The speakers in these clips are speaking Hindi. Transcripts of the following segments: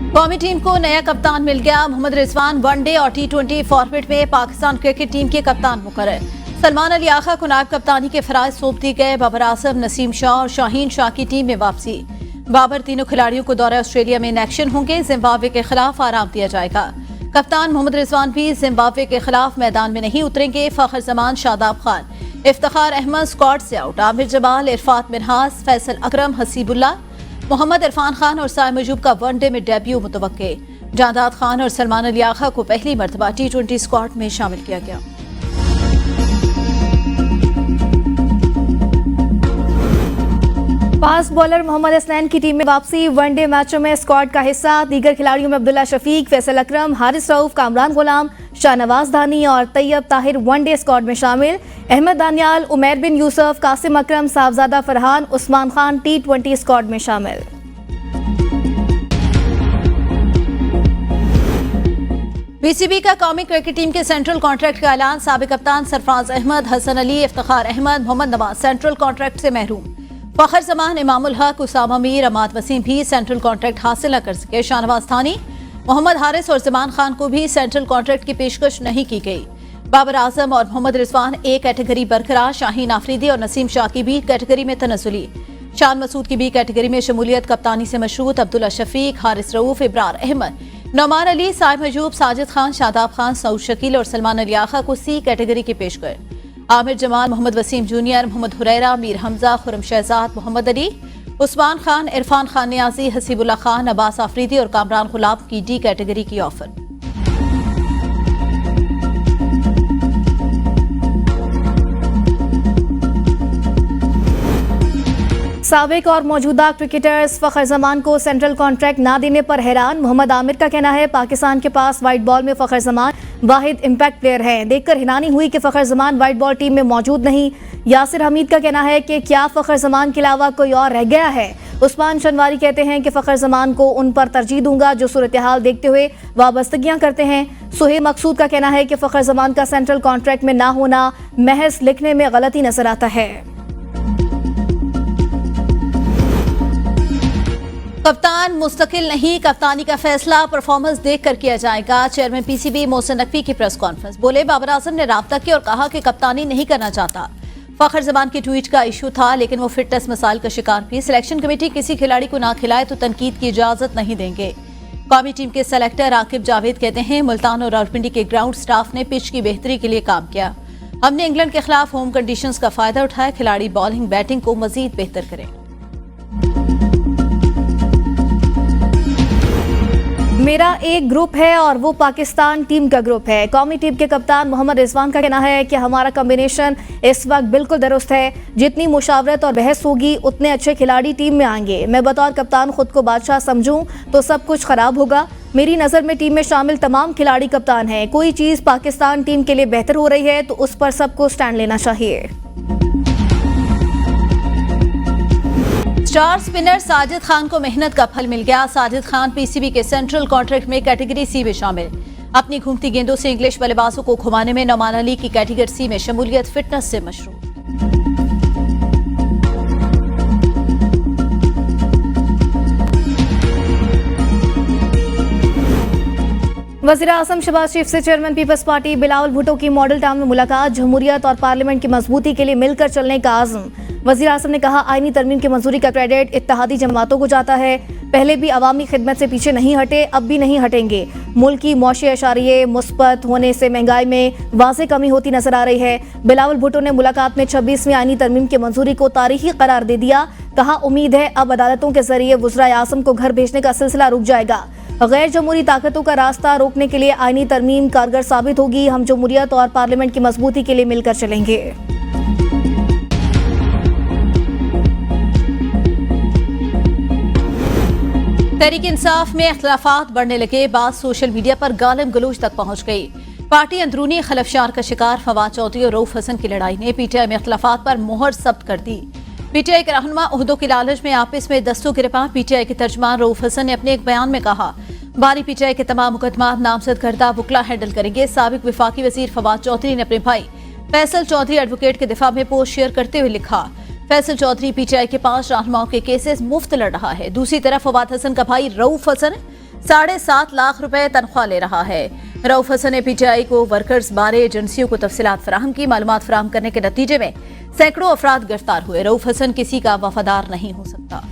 कौमी टीम को नया कप्तान मिल गया। मोहम्मद रिजवान वनडे और T20 फॉर्मेट में पाकिस्तान क्रिकेट टीम के कप्तान मुकर्रर। सलमान अली आगा को नायब कप्तानी के फराज सौंप दिए गए। बाबर आजम, नसीम शाह और शाहीन शाह की टीम में वापसी। बाबर तीनों खिलाड़ियों को दौरा ऑस्ट्रेलिया में इन एक्शन होंगे। जिम्बाब्वे के खिलाफ आराम दिया जाएगा। कप्तान मोहम्मद रिजवान भी जिम्बाब्वे के खिलाफ मैदान में नहीं उतरेंगे। फखर जमान, शादाब खान, इफ्तिखार अहमद स्क्वाड से आउट। आमिर जमाल, इरफात मिनहास, फैसल अकरम, हसीबुल्ला, मोहम्मद इरफान खान और साइम अयूब का वनडे में डेब्यू मुतवक्के। जादाद खान और सलमान अली आगा को पहली मरतबा T20 स्क्वाड में शामिल किया गया। फास्ट बॉलर मोहम्मद हसनैन की टीम में वापसी। वनडे मैचों में स्क्वाड का हिस्सा। दीगर खिलाड़ियों में अब्दुल्ला शफीक, फैसल अकरम, हारिस रऊफ, कामरान गुलाम, शाहनवाज धानी और तैयब ताहिर वनडे स्क्वाड में शामिल। अहमद दानियाल, उमैर बिन यूसुफ, कासिम अकरम, साहबजादा फरहान, उस्मान खान T20 स्क्वाड में शामिल। PCB का कौमी क्रिकेट टीम के सेंट्रल कॉन्ट्रैक्ट का ऐलान। साबिक कप्तान सरफराज अहमद, हसन अली, इफ्तिखार अहमद, मोहम्मद नवाज सेंट्रल कॉन्ट्रैक्ट से महरूम। फखर जमान, इमामुल हक, उसामा मीर, अमाद वसीम भी सेंट्रल कॉन्ट्रैक्ट हासिल न कर सके। शाहनवाज थानी, मोहम्मद हारिस और जमान खान को भी सेंट्रल कॉन्ट्रैक्ट की पेशकश नहीं की गई। बाबर आजम और मोहम्मद रिजवान ए कैटेगरी बरकरार। शाहीन आफरीदी और नसीम शाह की बी कैटेगरी में तनज़ुली। शान मसूद की बी कैटेगरी में शमूलियत कप्तानी से मशरूत। अब्दुल्ला शफीक, हारिस रऊफ, इब्रार अहमद, नौमान अली, साइम अयूब, साजिद खान, शादाब खान, सऊद शकील और सलमान अली आगा को सी कैटेगरी की पेशकश। आमिर जमाल, मोहम्मद वसीम जूनियर, मोहम्मद हुरैरा, मीर हमजा, खुरम शहजाद, मोहम्मद अली, उस्मान खान, इरफान खान नियाजी, हसीबुल्ला खान, अब्बास आफरीदी और कामरान गुलाम की डी कैटेगरी की ऑफर। साबिक और मौजूदा क्रिकेटर्स फखर जमान को सेंट्रल कॉन्ट्रैक्ट ना देने पर हैरान। मोहम्मद आमिर का कहना है पाकिस्तान के पास व्हाइट बॉल में फखर जमान वाहिद इम्पैक्ट प्लेयर हैं। देखकर हैरानी हुई कि फखर जमान व्हाइट बॉल टीम में मौजूद नहीं। यासिर हमीद का कहना है कि क्या फखर जमान के अलावा कोई और रह गया है। उस्मान शनवारी कहते हैं कि फखर जमान को उन पर तरजीह दूंगा जो सूरत हाल देखते हुए वाबस्तगियां करते हैं। सुहेब मकसूद का कहना है कि फखर जमान का सेंट्रल कॉन्ट्रैक्ट में ना होना महज लिखने में गलती नजर आता है। कप्तान मुस्तकिल नहीं, कप्तानी का फैसला परफॉर्मेंस देखकर किया जाएगा। चेयरमैन PCB मोहसिन नकवी की प्रेस कॉन्फ्रेंस। बोले बाबर आजम ने राब्ता किया और कहा कि कप्तानी नहीं करना चाहता। फखर जमान की ट्वीट का इशू था लेकिन वो फिटनेस मसाइल का शिकार भी। सिलेक्शन कमेटी किसी खिलाड़ी को ना खिलाए तो तनकीद की इजाजत नहीं देंगे। कौमी टीम के सेलेक्टर आकिब जावेद कहते हैं मुल्तान और रावलपिंडी के ग्राउंड स्टाफ ने पिच की बेहतरी के लिए काम किया। हमने इंग्लैंड के खिलाफ होम कंडीशंस का फायदा उठाया। खिलाड़ी बॉलिंग बैटिंग को मजीद बेहतर करें। मेरा एक ग्रुप है और वो पाकिस्तान टीम का ग्रुप है। कौमी टीम के कप्तान मोहम्मद रिजवान का कहना है कि हमारा कॉम्बिनेशन इस वक्त बिल्कुल दुरुस्त है। जितनी मुशावरत और बहस होगी उतने अच्छे खिलाड़ी टीम में आएंगे। मैं बतौर कप्तान खुद को बादशाह समझूं तो सब कुछ खराब होगा। मेरी नज़र में टीम में शामिल तमाम खिलाड़ी कप्तान हैं। कोई चीज़ पाकिस्तान टीम के लिए बेहतर हो रही है तो उस पर सबको स्टैंड लेना चाहिए। स्टार स्पिनर साजिद खान को मेहनत का फल मिल गया। साजिद खान PCB के सेंट्रल कॉन्ट्रैक्ट में कैटेगरी C में शामिल। अपनी घूमती गेंदों से इंग्लिश बल्लेबाजों को घुमाने में नौमान अली की कैटेगरी C में शमूलियत फिटनेस से मशरूम। वज़ीर आज़म शहबाज शरीफ से chairman Peoples Party Bilawal Bhutto की मॉडल टाउन में मुलाकात। जमहूरियत और पार्लियामेंट की मजबूती के लिए मिलकर चलने का आज़म। वज़ीर आज़म ने कहा आईनी तरमीम की मंजूरी का क्रेडिट इत्तेहादी जमातों को जाता है। पहले भी अवामी खिदमत से पीछे नहीं हटे, अब भी नहीं हटेंगे। मुल्क की मौशी अशारिये मुस्बत होने से महंगाई में वाज़ेह कमी होती नजर आ रही है। बिलावल भुट्टो ने मुलाकात में 26वीं आईनी तरमीम की मंजूरी को तारीखी करार दे दिया। कहा उम्मीद है अब अदालतों के जरिए वज़राए आज़म को घर भेजने का सिलसिला रुक जाएगा। गैर जमहूरी ताकतों का रास्ता रोकने के लिए आईनी तरमीम कारगर साबित होगी। हम जमहूरियत और पार्लियामेंट की मजबूती के लिए मिलकर चलेंगे। तहरीक इंसाफ में इख्तिलाफात बढ़ने लगे। बात सोशल मीडिया पर गालिब गलौज तक पहुंच गई। पार्टी अंदरूनी खलफशार का शिकार फवाद चौधरी और रऊफ हसन की लड़ाई ने PTI में इख्तिलाफात पर मोहर जब्त कर दी। PTI के रहनुमा ओहदों की लालच में आपस में दस्तों गिरफा। PTI के तर्जमान रऊफ हसन ने अपने एक बयान में कहा बारी PTI के तमाम मुकदमात नामजद करदा वकला हैंडल करेंगे। साबिक वफाकी वजीर फवाद चौधरी ने अपने भाई फैसल चौधरी एडवोकेट के दिफा में पोस्ट शेयर करते हुए लिखा फैसल चौधरी PTI के 5 रहनुमाओं के केसेस मुफ्त लड़ रहा है। दूसरी तरफ फवाद हसन का भाई रऊफ हसन 7.5 लाख रुपए तनख्वाह ले रहा है। रऊफ हसन ने पीटीआई को वर्कर्स बारे एजेंसियों को तफसीलात फराहम की। मालूमात फराहम करने के नतीजे में सैकड़ों अफराद गिरफ्तार हुए। रऊफ हसन किसी का वफादार नहीं हो सकता।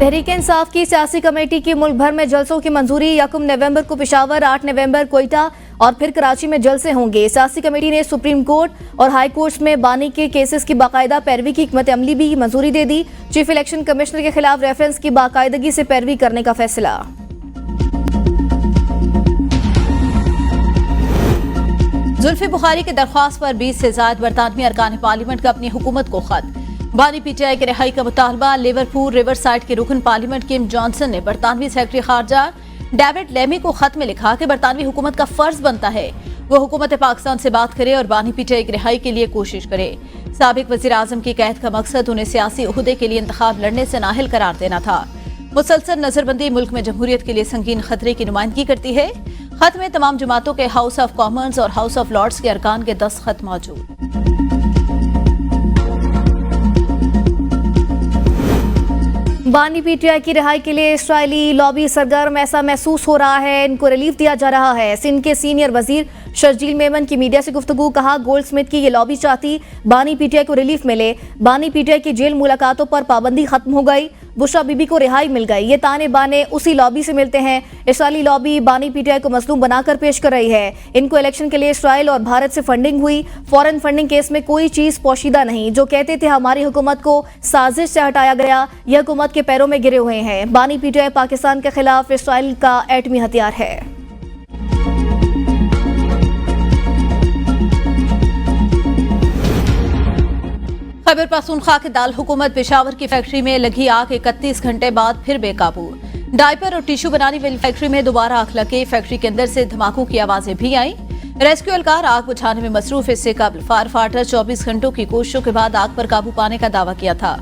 तहरीक इंसाफ की सियासी कमेटी की मुल्क भर में जलसों की मंजूरी। 1 नवंबर को पेशावर, 8 नवंबर कोयटा और फिर कराची में जलसे होंगे। सियासी कमेटी ने सुप्रीम कोर्ट और हाई कोर्ट में बानी के केसेस की बाकायदा पैरवी की हिकमत अमली भी मंजूरी दे दी। चीफ इलेक्शन कमिश्नर के खिलाफ रेफरेंस की बाकायदगी से पैरवी करने का फैसला। जुल्फी बुखारी की दरख्वास्त पर 20 से ज्यादा बरतानवी अरकान पार्लियामेंट का अपनी हुकूमत को खत। बानी पीटीआई की रिहाई का मुतालबा। लिवरपूल रिवरसाइड के रुकन पार्लियामेंट किम जॉनसन ने बरतानवी सेक्रेटरी खारजा डेविड लेमी को खत में लिखा कि बरतानवी हुकूमत का फर्ज बनता है वो हुकूमत पाकिस्तान से बात करे और बानी पीटीआई की रिहाई के लिए कोशिश करे। साबिक वजीर आजम की कैद का मकसद उन्हें सियासी ओहदे के लिए इंतखाब लड़ने से नाअहल करार देना था। मुसलसल नजरबंदी मुल्क में जमहूरियत के लिए संगीन खतरे की नुमाइंदगी करती है। खत में तमाम जमातों के हाउस ऑफ कॉमन्स और हाउस ऑफ लॉर्ड्स के अरकान के दस्तखत मौजूद। बानी पीटीआई की रिहाई के लिए इस्राइली लॉबी सरगर्म, ऐसा महसूस हो रहा है। इनको रिलीफ दिया जा रहा है। सिंध के सीनियर वजीर शर्जील मेमन की मीडिया से गुफ्तगू। कहा, गोल्ड स्मिथ की ये लॉबी चाहती बानी पीटीआई को रिलीफ मिले। बानी पीटीआई की जेल मुलाकातों पर पाबंदी खत्म हो गई। बुशरा बीबी को रिहाई मिल गई। ये ताने बाने उसी लॉबी से मिलते हैं। इस्राइली लॉबी बानी पीटीआई को मजलूम बनाकर पेश कर रही है। इनको इलेक्शन के लिए इस्राइल और भारत से फंडिंग हुई। फॉरेन फंडिंग केस में कोई चीज पोशीदा नहीं। जो कहते थे हमारी हुकूमत को साजिश से हटाया गया, यह हुकूमत के पैरों में गिरे हुए हैं। बानी पीटीआई पाकिस्तान के खिलाफ इस्राइल का एटमी हथियार है। खैबर पख्तूनख्वा के दाल हुकूमत पेशावर की फैक्ट्री में लगी आग 31 घंटे बाद फिर बेकाबू। डायपर और टिश्यू बनाने वाली फैक्ट्री में दोबारा आग लगे। फैक्ट्री के अंदर से धमाकों की आवाजें भी आईं। रेस्क्यू एहलकार आग बुझाने में मसरूफ। इससे कबल फायर फाइटर 24 घंटों की कोशिशों के बाद आग पर काबू पाने का दावा किया था।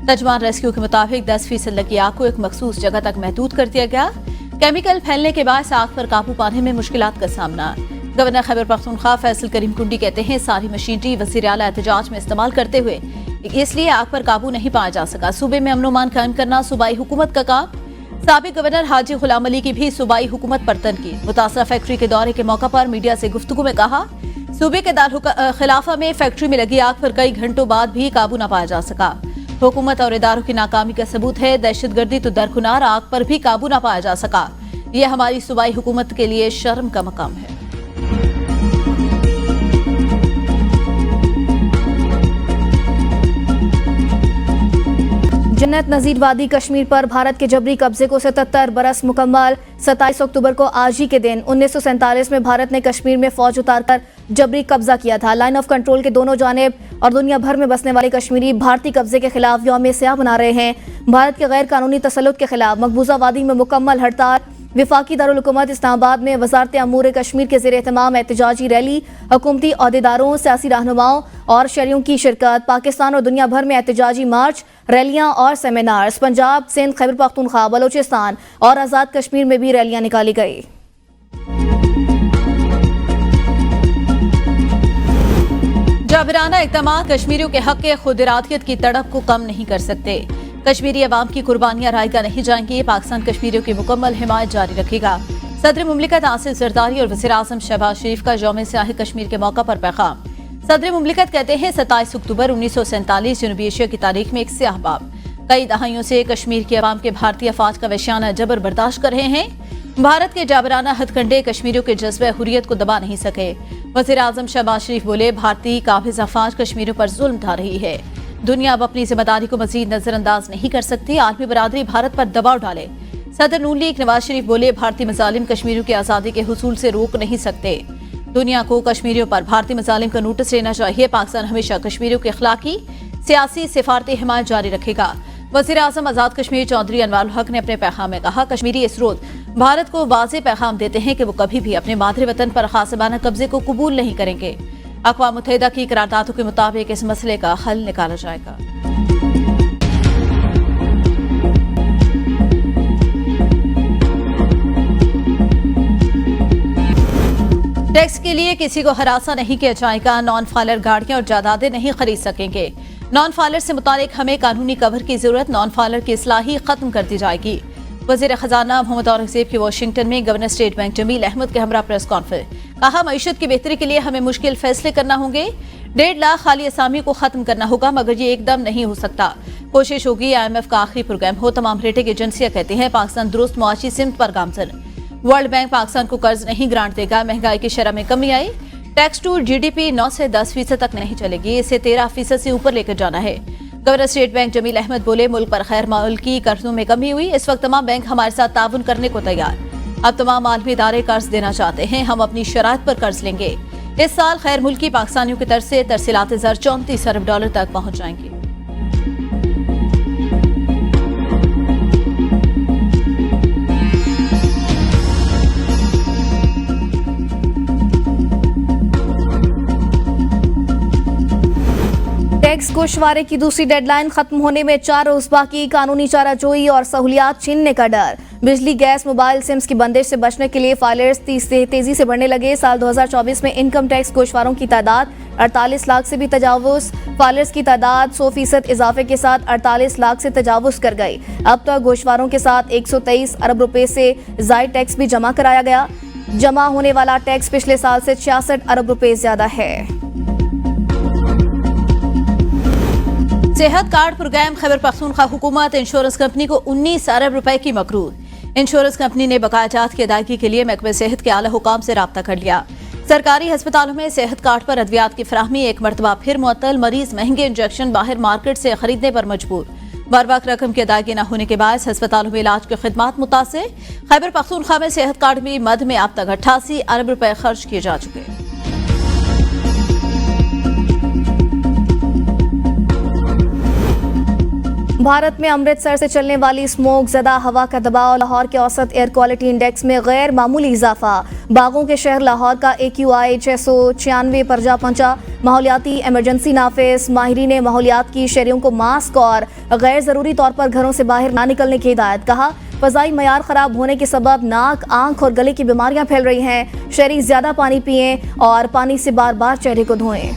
तर्जमान रेस्क्यू के मुताबिक 10% लगी आग को एक मखसूस जगह तक महदूद कर दिया गया। केमिकल फैलने के बाद आग पर काबू पाने में मुश्किलात का सामना। गवर्नर खैबर पख्तूनख्वा फैसल करीम कुंडी कहते हैं, सारी मशीनरी वज़ीर आला एहतजाज में इस्तेमाल करते हुए इसलिए आग पर काबू नहीं पाया जा सका। सूबे में अमन-ओ-मान कायम करना सूबाई हुकूमत का काम। साबिक गवर्नर हाजी गुलाम अली की भी सूबाई हुकूमत पर तनकीद। मुतासरा फैक्ट्री के दौरे के मौका पर मीडिया से गुफ्तगू में कहा, सूबे के दारुल खिलाफा में फैक्ट्री में लगी आग पर कई घंटों बाद भी काबू न पाया जा सका। हुकूमत और इदारों की नाकामी का सबूत है। दहशतगर्दी तो दरकुनार, आग पर भी काबू न पाया जा सका। यह हमारी सूबाई हुकूमत के लिए शर्म का मकाम है। जन्नत नजीर वादी कश्मीर पर भारत के जबरी कब्जे को 77 बरस मुकम्मल। 27 अक्टूबर को आज ही के दिन 1947 में भारत ने कश्मीर में फौज उतारकर जबरी कब्जा किया था। लाइन ऑफ कंट्रोल के दोनों जानिब और दुनिया भर में बसने वाले कश्मीरी भारतीय कब्जे के खिलाफ यौम स्याह मना रहे हैं। भारत के गैर कानूनी तसल्लुत के खिलाफ मकबूजा वादी में मुकम्मल हड़ताल। विफाकी दारुल हुकूमत इस्लामाबाद में वजारत अमूर कश्मीर के ज़ेर एहतमाम एहतजाजी रैली। हुकूमती अहदेदारों, सियासी रहनुमाओं और शहरियों की शिरकत। पाकिस्तान और दुनिया भर में एहतजाजी मार्च, रैलियां और सेमिनार्स। पंजाब, सिंध, खैबर पख्तूनख्वा, बलोचिस्तान और आज़ाद कश्मीर में भी रैलियां निकाली गई। जाबिराना इक़दामात कश्मीरियों के हक़ खुद इरादियत की तड़प को कम नहीं कर सकते। कश्मीरी अवाम की कुर्बानियां रायगा नहीं जाएंगी। पाकिस्तान कश्मीरियों की मुकम्मल हिमायत जारी रखेगा। सदर मुमलिकत आसिफ जरदारी और वज़ीर आज़म शहबाज शरीफ का यौम स्याह कश्मीर के मौका पर पैगाम। सदर मुमलिकत कहते हैं, 27 अक्टूबर 1947 जनूबी एशिया की तारीख में एक स्याह बाब। कई दहाइयों से कश्मीर की अवाम के भारतीय अफवाज का वहशियाना जबर बर्दाश्त कर रहे हैं। भारत के जाबराना हथकंडे कश्मीरियों के जज्बे हुर्रियत को दबा नहीं सके। वज़ीर आज़म शहबाज शरीफ बोले, भारतीय काबिज अफवाज कश्मीरियों पर जुल्म ढा रही है। दुनिया अब अपनी जिम्मेदारी को मजीद नजरअंदाज नहीं कर सकती। आलमी बरादरी भारत पर दबाव डाले। सदर नून लीग नवाज शरीफ बोले, भारतीय मजालिम कश्मीरियों की आज़ादी के हुसूल से रोक नहीं सकते। दुनिया को कश्मीरियों पर भारतीय मजालिम का नोटिस लेना चाहिए। पाकिस्तान हमेशा कश्मीरियों की अखलाकी, सियासी, सिफारती हिमायत जारी रखेगा। वज़ीर आज़म आज़ाद कश्मीर चौधरी अनवारुल हक ने अपने पैगाम में कहा, कश्मीरी इस रोज भारत को वाज़ेह पैगाम देते हैं कि वो कभी भी अपने मादरे वतन पर खासबाना कब्जे को कबूल नहीं करेंगे। अक़वाम मुत्तहिदा की करारदादों के मुताबिक इस मसले का हल निकाला जाएगा। टैक्स के लिए किसी को हरासा नहीं किया जाएगा। नॉन फाइलर गाड़ियां और जायदादें नहीं खरीद सकेंगे। नॉन फाइलर से मुतालिक हमें कानूनी कवर की जरूरत, नॉन फाइलर की इस्लाही खत्म कर दी जाएगी। वज़ीर खजाना मोहम्मद औरंगजेब की वाशिंगटन में governor State Bank Jamil Ahmed के हमरा प्रेस कॉन्फ्रेंस। कहा, मईशत की बेहतरी के लिए हमें मुश्किल फैसले करना होंगे। 1.5 लाख खाली असामी को खत्म करना होगा, मगर ये एकदम नहीं हो सकता। कोशिश होगी IMF का आखिरी प्रोग्राम हो। तमाम रेटिंग एजेंसियां कहती हैं पाकिस्तान दुरुस्त मुआशी सिमत पर गामजन। वर्ल्ड बैंक पाकिस्तान को कर्ज नहीं ग्रांट देगा। महंगाई की शरह में कमी आई। टैक्स टू GDP 9 से 10% तक नहीं चलेगी, इसे 13% से ऊपर लेकर जाना है। Governor State Bank Jamil Ahmed बोले, मुल्क पर खैर मुल्की कर्जों में कमी हुई। इस वक्त तमाम बैंक हमारे साथ ताउन करने को तैयार। अब तमाम आलमी इदारे कर्ज देना चाहते हैं, हम अपनी शराइत पर कर्ज लेंगे। इस साल खैर मुल्की पाकिस्तानियों की तरफ से तरसीलात ज़र $34 अरब तक पहुंच जाएंगी। टैक्स गोशवारे की दूसरी डेडलाइन खत्म होने में 4 रोज बाकी। कानूनी चाराजोई और सहूलियात छीनने का डर। बिजली, गैस, मोबाइल सिम्स की बंदिश से बचने के लिए फाइलर्स तेजी से बढ़ने लगे। साल 2024 में इनकम टैक्स गोशवारों की तादाद 48 लाख से भी तजावुज। फाइलर्स की तादाद 100% इजाफे के साथ 48 लाख से तजावुज कर गई। अब तक गोशवारों के साथ 123 अरब रुपए से जायद टैक्स भी जमा कराया गया। जमा होने वाला टैक्स पिछले साल से 66 अरब रुपए ज्यादा है। सेहत कार्ड प्रोग्राम खैबर पख्तूनख्वा हुकूमत इंश्योरेंस कंपनी को 19 अरब रुपए की मकरूर। इंश्योरेंस कंपनी ने बकायाजात की अदायगी के लिए महकमे सेहत के आला हुकाम से राब्ता कर लिया। सरकारी अस्पतालों में सेहत कार्ड पर अद्वियात की फराहमी एक मरतबा फिर मुअत्तल। मरीज महंगे इंजेक्शन बाहर मार्केट से खरीदने पर मजबूर। बर वक्त रकम की अदायगी न होने के बाद अस्पतालों में इलाज की खिदमात मुतासिर। खैबर पख्तूनख्वा में सेहत कार्ड में मद में अब तक 88 अरब रुपए खर्च किए जा चुके हैं। भारत में अमृतसर से चलने वाली स्मोक ज़दा हवा का दबाव। लाहौर के औसत एयर क्वालिटी इंडेक्स में गैर मामूली इजाफा। बागों के शहर लाहौर का AQI 696 पर जा पहुंचा। माहौलियाती इमरजेंसी नाफिज। माहिरीन माहौलियात की शहरियों को मास्क और गैर ज़रूरी तौर पर घरों से बाहर ना निकलने की हिदायत। कहा, फ़ज़ाई मयार ख़राब होने के सबब नाक, आंख और गले की बीमारियां फैल रही हैं। शहरी ज़्यादा पानी पिएं और पानी से बार बार चेहरे को धोएं।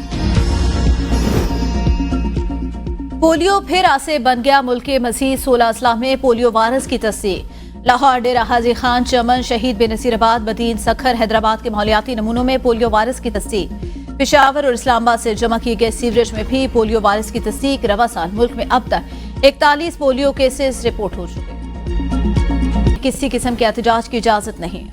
पोलियो फिर आसे बन गया। मुल्क के मज़ीद 16 अजला में पोलियो वायरस की तस्दीक। लाहौर, डेरा हाजी खान, चमन, शहीद बेनसीराबाद, बदीन, सखर, हैदराबाद के माहौलियाती नमूनों में पोलियो वायरस की तस्दीक। पेशावर और इस्लामाबाद से जमा किए गए सीवरेज में भी पोलियो वायरस की तस्दीक। रवा साल मुल्क में अब तक 41 पोलियो केसेस रिपोर्ट हो चुके। किसी किस्म के एहतजाज की इजाजत नहीं।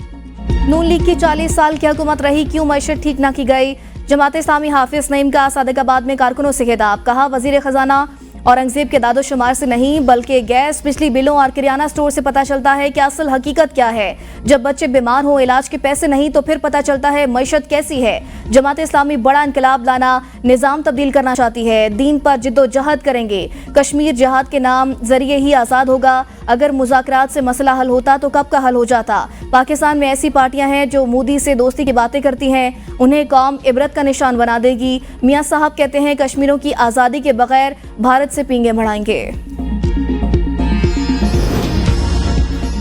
नून लीग की 40 साल की हुकूमत रही, क्यों मैशत ठीक न की गई। जमात इस्लामी हाफिज नईम का सादिकाबाद में कारकुनों से खिताब। कहा, वजीर खजाना औरंगजेब के दादो शुमार से नहीं बल्कि गैस, बिजली बिलों और किराना स्टोर से पता चलता है कि असल हकीकत क्या है। जब बच्चे बीमार हो, इलाज के पैसे नहीं, तो फिर पता चलता है मैशत कैसी है। जमात इस्लामी बड़ा इनकलाब लाना, निज़ाम तब्दील करना चाहती है। दीन पर जिद्दोजहद करेंगे। कश्मीर जिहाद के नाम जरिए ही आज़ाद होगा। अगर मुज़ाकरात से मसला हल होता तो कब का हल हो जाता। पाकिस्तान में ऐसी पार्टियां हैं जो मोदी से दोस्ती की बातें करती हैं, उन्हें कौम इबरत का निशान बना देगी। मियां साहब कहते हैं कश्मीरों की आज़ादी के बगैर भारत से पींगे बढ़ाएंगे।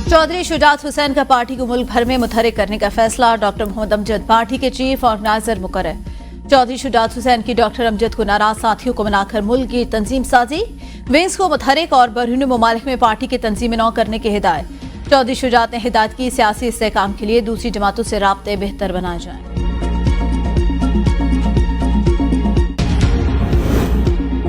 चौधरी शुजात हुसैन का पार्टी को मुल्क भर में मुतहरिक करने का फैसला। डॉक्टर मोहम्मद अमजद पार्टी के चीफ ऑर्गेनाइजर मुकर्रर। चौधरी शुजात हुसैन की डॉक्टर अमजद को नाराज साथियों को मनाकर मुल्क की तंजीम साजी। विंग्स को मुतहरिक और बैरूनी ममालिक में पार्टी की तंजीमें न करने की हिदायत। चौधरी शुजात ने हिदायत की सियासी इस्तेहकाम के लिए दूसरी जमातों से राब्ते बेहतर बनाए जाएं।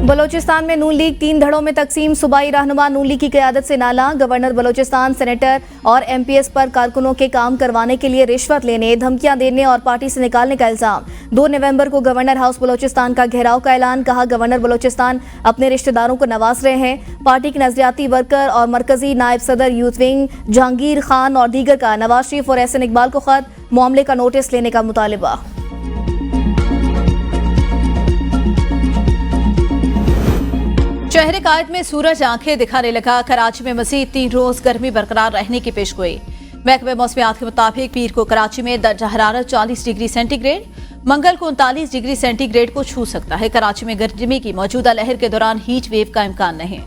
बलोचिस्तान में नून लीग 3 धड़ों में तकसीम। सूबाई रहनुमा नून लीग की क़यादत से नाला। गवर्नर बलोचिस्तान, सेनेटर और MPS पर कारकुनों के काम करवाने के लिए रिश्वत लेने, धमकियां देने और पार्टी से निकालने का इल्जाम। 2 नवंबर को गवर्नर हाउस बलोचिस्तान का घेराव का ऐलान। कहा, गवर्नर बलोचिस्तान अपने रिश्तेदारों को नवाज रहे हैं। पार्टी के नजरियाती वर्कर और मरकजी नायब सदर यूथ विंग जहांगीर खान और दीगर का नवाज शरीफ और एहसन इकबाल को खत, मामले का नोटिस लेने का मुतालिबा। शहर कायद में सूरज आंखें दिखाने लगा। कराची में मजीद 3 रोज गर्मी बरकरार रहने की पेशगोई। महकमे मौसमियात के मुताबिक पीर को कराची में दर्जा हरारत 40 डिग्री सेंटीग्रेड, मंगल को 39 डिग्री सेंटीग्रेड को छू सकता है। कराची में गर्मी की मौजूदा लहर के दौरान हीट वेव का इम्कान नहीं।